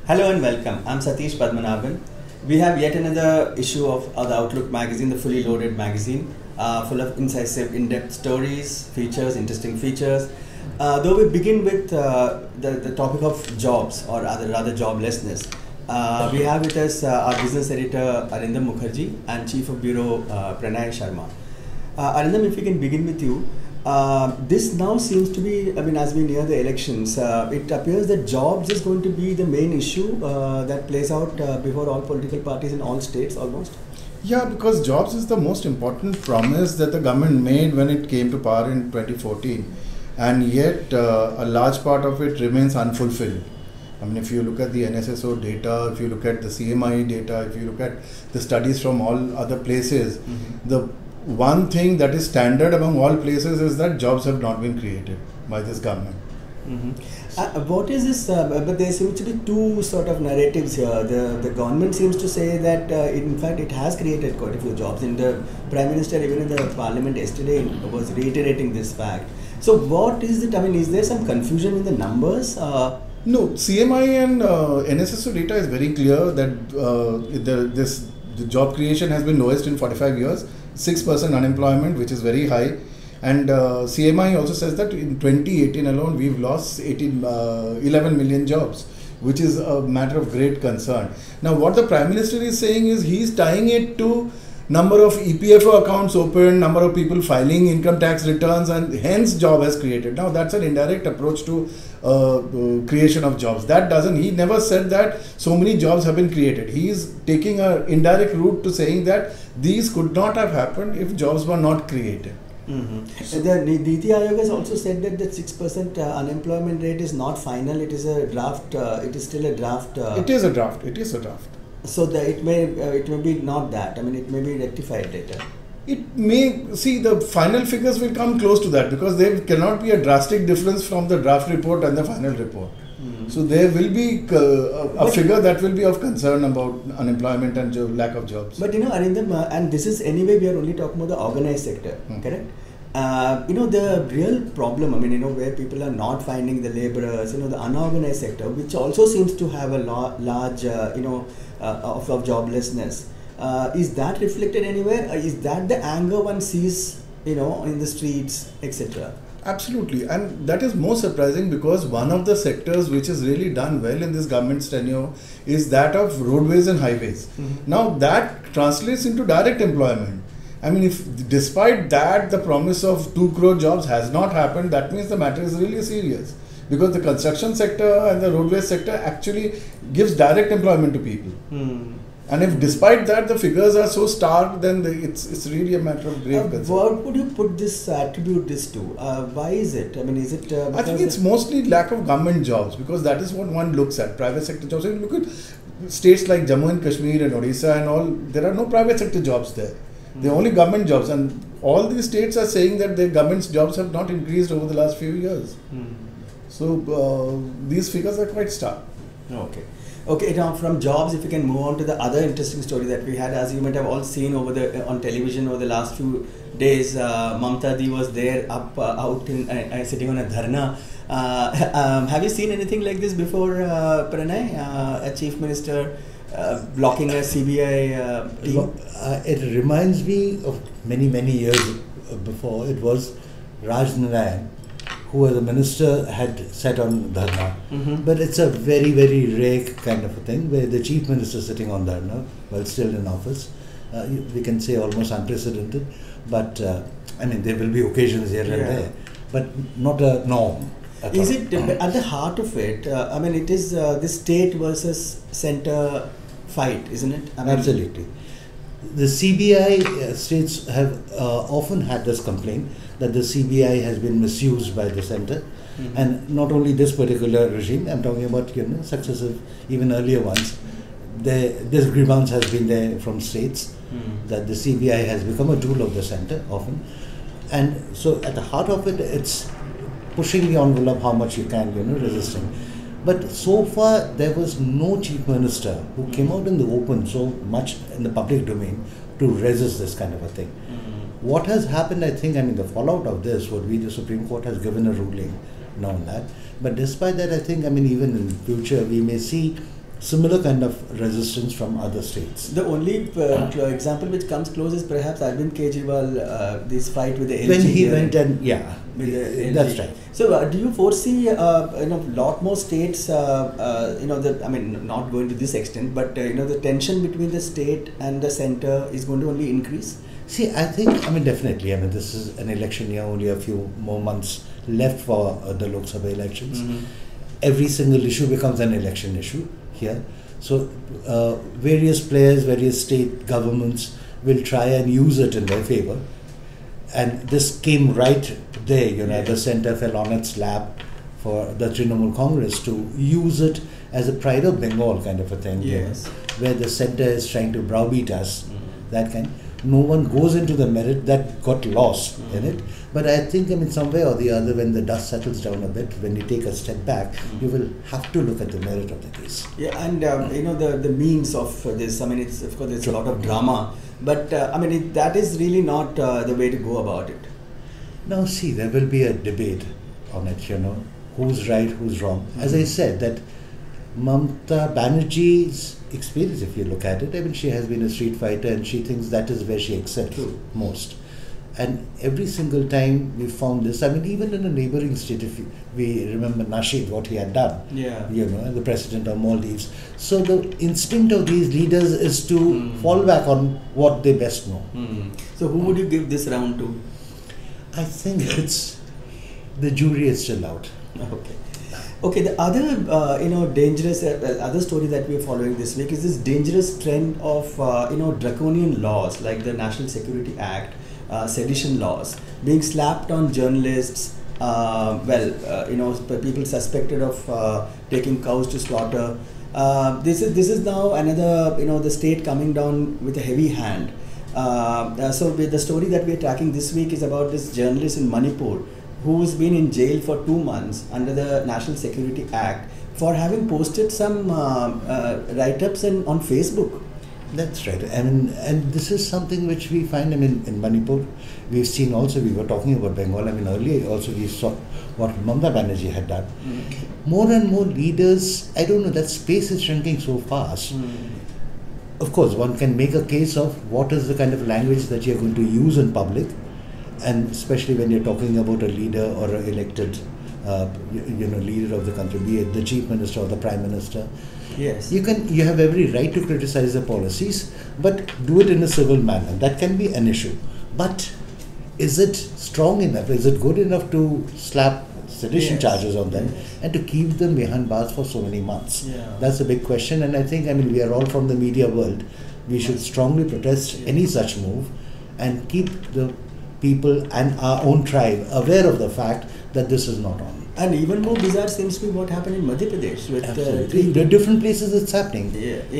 Hello and welcome. I'm Satish Padmanabhan. We have yet another issue of the Outlook magazine, the fully loaded magazine, full of incisive, in-depth stories, features, interesting features. Though we begin with the topic of jobs, or rather joblessness, we have with us our business editor Arindam Mukherjee and Chief of Bureau Pranay Sharma. Arindam, if we can begin with you. This now seems to be, as we near the elections, it appears that jobs is going to be the main issue that plays out before all political parties in all states almost. Yeah, because jobs is the most important promise that the government made when it came to power in 2014, and yet a large part of it remains unfulfilled. If you look at the NSSO data, if you look at the CMI data, if you look at the studies from all other places, the one thing that is standard among all places is that jobs have not been created by this government. What is this? But there seems to be two sort of narratives here. The government seems to say that in fact it has created quite a few jobs, and the Prime Minister even in the Parliament yesterday was reiterating this fact. So what is it? Is there some confusion in the numbers? No, CMI and NSSO data is very clear that the job creation has been lowest in 45 years. 6% unemployment, which is very high, and CMI also says that in 2018 alone we've lost 11 million jobs, which is a matter of great concern. Now what the Prime Minister is saying is he's tying it to number of EPFO accounts open, number of people filing income tax returns, and hence job has created. Now that's an indirect approach to creation of jobs. He never said that so many jobs have been created. He is taking an indirect route to saying that these could not have happened if jobs were not created. The Niti Aayog has also said that the 6% unemployment rate is not final. It is a draft. It is still a draft. It is a draft. It is a draft. So it may be not that. It may be rectified later. It may, see, the final figures will come close to that because there cannot be a drastic difference from the draft report and the final report. So there will be a figure that will be of concern about unemployment and lack of jobs. But Arindam, and this is anyway we are only talking about the organized sector, correct? The real problem, where people are not finding the laborers, the unorganized sector, which also seems to have a large, of joblessness. Is that reflected anywhere? Is that the anger one sees, in the streets, etc.? Absolutely, and that is more surprising because one of the sectors which has really done well in this government's tenure is that of roadways and highways. Now that translates into direct employment. If despite that the promise of 2 crore jobs has not happened, that means the matter is really serious. Because the construction sector and the roadway sector actually gives direct employment to people. And if despite that the figures are so stark, then it's really a matter of grave concern. What would you attribute this to? Why is it? Is it? I think it's mostly lack of government jobs, because that is what one looks at. Private sector jobs. If you look at states like Jammu and Kashmir and Odisha and all, there are no private sector jobs there. They're only government jobs, and all these states are saying that their government jobs have not increased over the last few years. So these figures are quite stark. Okay, now from jobs, if we can move on to the other interesting story that we had, as you might have all seen on television over the last few days, Mamta Di was there out sitting on a dharna. Have you seen anything like this before, Pranay? A chief minister blocking a CBI team? It reminds me of many years before. It was Raj Narayan, who as a minister had sat on dharna. But it's a very rare kind of a thing where the chief minister sitting on dharna while still in office. We can say almost unprecedented, but there will be occasions here and there, but not a norm. Is it at the heart of it? It is the state versus centre fight, isn't it? Absolutely. The CBI states have often had this complaint that the CBI has been misused by the centre, and not only this particular regime. I'm talking about successive, even earlier ones. This grievance has been there from states that the CBI has become a tool of the centre often, and so at the heart of it, it's pushing the envelope how much you can, resisting. But so far, there was no chief minister who came out in the open so much in the public domain to resist this kind of a thing. What has happened, I think, the fallout of this would be the Supreme Court has given a ruling now on that. But despite that, I think, even in future, we may see similar kind of resistance from other states. The only example which comes close is perhaps Arvind Kejriwal, this fight with the LG. When he hearing. went and, yeah, With the LG. that's right. So, do you foresee, lot more states, I mean, not going to this extent, but the tension between the state and the center is going to only increase? See, I think, definitely. This is an election year, only a few more months left for the Lok Sabha elections. Mm-hmm. Every single issue becomes an election issue here. So, various players, various state governments will try and use it in their favor. And this came right there, the center fell on its lap for the Trinamool Congress to use it as a pride of Bengal kind of a thing. Yes. Where the center is trying to browbeat us, that kind. No one goes into the merit that got lost in it. But I think, some way or the other, when the dust settles down a bit, when you take a step back, you will have to look at the merit of the case. Yeah, and the means of this. It's of course there's a lot of drama, but that is really not the way to go about it. Now, see, there will be a debate on it. Who's right, who's wrong. As I said, that Mamata Banerjee's experience, if you look at it, she has been a street fighter and she thinks that is where she excels most. And every single time we found this, even in a neighboring state, if we remember Nasheed, what he had done, the president of Maldives. So the instinct of these leaders is to fall back on what they best know. So who would you give this round to? I think it's the jury is still out. Okay, the other dangerous other story that we are following this week is this dangerous trend of draconian laws like the National Security Act, sedition laws being slapped on journalists. People suspected of taking cows to slaughter. This is now another the state coming down with a heavy hand. So the story that we are tracking this week is about this journalist in Manipur who's been in jail for 2 months under the National Security Act for having posted some write-ups on Facebook. That's right. And this is something which we find, in Manipur. We've seen also, we were talking about Bengal, earlier also we saw what Mamata Banerjee had done. More and more leaders, I don't know, that space is shrinking so fast. Of course, one can make a case of what is the kind of language that you're going to use in public, and especially when you're talking about a leader or an elected leader of the country, be it the chief minister or the prime minister. Yes. You have every right to criticize the policies, but do it in a civil manner. That can be an issue. But is it strong enough? Is it good enough to slap sedition charges on them and to keep them behind bars for so many months? That's a big question, and I think we are all from the media world. We should strongly protest any such move and keep the people and our own tribe aware of the fact that this is not on. And even more bizarre seems to be what happened in Madhya Pradesh with the different places it's happening.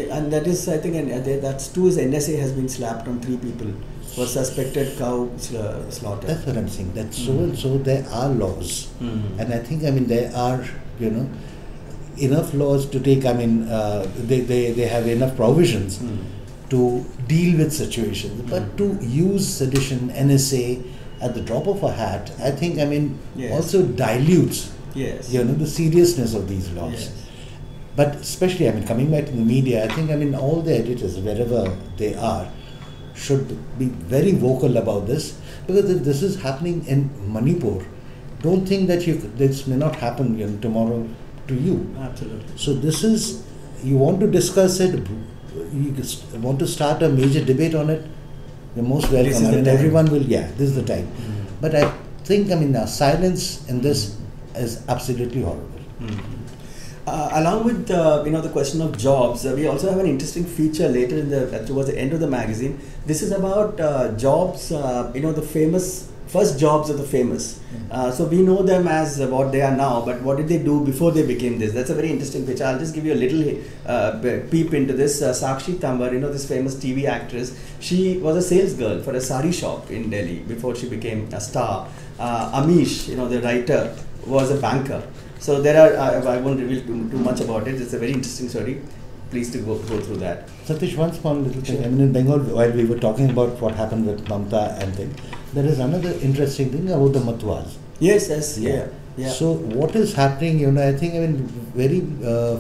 And that is, I think, that's too, is NSA has been slapped on 3 people for suspected cow slaughter. That's what I'm saying. That so and so there are laws, and I think there are enough laws to take. They have enough provisions to deal with situations, but to use sedition, NSA at the drop of a hat, I think also dilutes the seriousness of these laws. But especially coming back to the media, I think all the editors wherever they are should be very vocal about this, because if this is happening in Manipur, don't think that this may not happen tomorrow to you. Absolutely. So this is, you want to discuss it, you want to start a major debate on it, you're most welcome. Everyone will, this is the time. But I think, our silence in this is absolutely horrible. Along with the question of jobs, we also have an interesting feature later towards the end of the magazine. This is about jobs, the famous first jobs of the famous. So we know them as what they are now, but what did they do before they became this? That's a very interesting picture. I'll just give you a little peep into this. Sakshi Tambar, this famous TV actress, she was a sales girl for a sari shop in Delhi before she became a star. Amish, the writer, was a banker. So there are, I won't reveal too much about it. It's a very interesting story. Please to go through that. Satish, one small little thing. In Bengal, while we were talking about what happened with Mamata and thing, there is another interesting thing about the Matuas. Yes, yeah. Yeah. So what is happening, I think very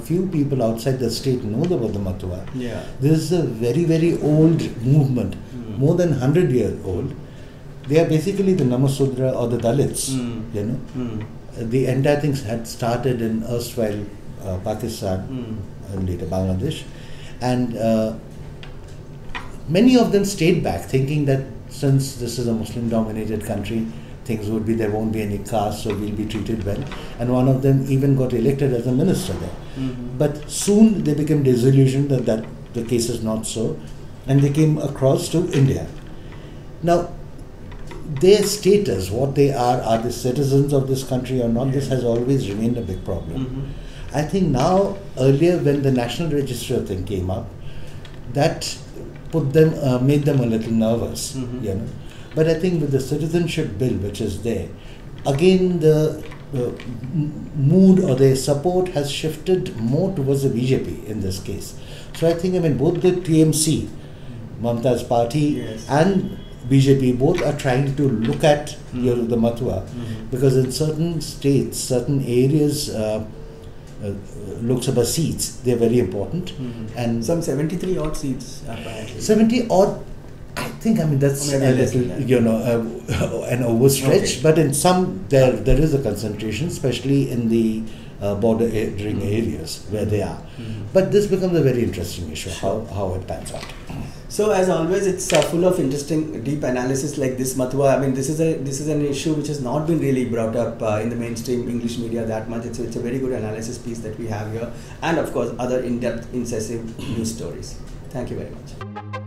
few people outside the state know about the Matua. Yeah. This is a very, very old movement, more than 100 years old. They are basically the Namasudra or the Dalits, The entire thing had started in erstwhile Pakistan, and later Bangladesh. And many of them stayed back thinking that since this is a Muslim-dominated country, things would be, there won't be any caste, so we'll be treated well. And one of them even got elected as a minister there. But soon they became disillusioned that the case is not so, and they came across to India. Now, their status, what they are they citizens of this country or not, this has always remained a big problem. I think now, earlier when the National Register thing came up, that made them a little nervous, But I think with the citizenship bill which is there, again the mood or their support has shifted more towards the BJP in this case. So I think both the TMC, Mamta's party, and BJP both are trying to look at the Matua, because in certain states, certain areas, Lok Sabha seats, they're very important. And some 73 odd seats apparently. 70 odd, I think, that's a little, an overstretch. Okay. But in some, there is a concentration, especially in the bordering areas where they are. But this becomes a very interesting issue, how it pans out. So as always, it's full of interesting, deep analysis like this Matua. This is an issue which has not been really brought up in the mainstream English media that much. It's a very good analysis piece that we have here, and of course other in-depth, incisive news stories. Thank you very much.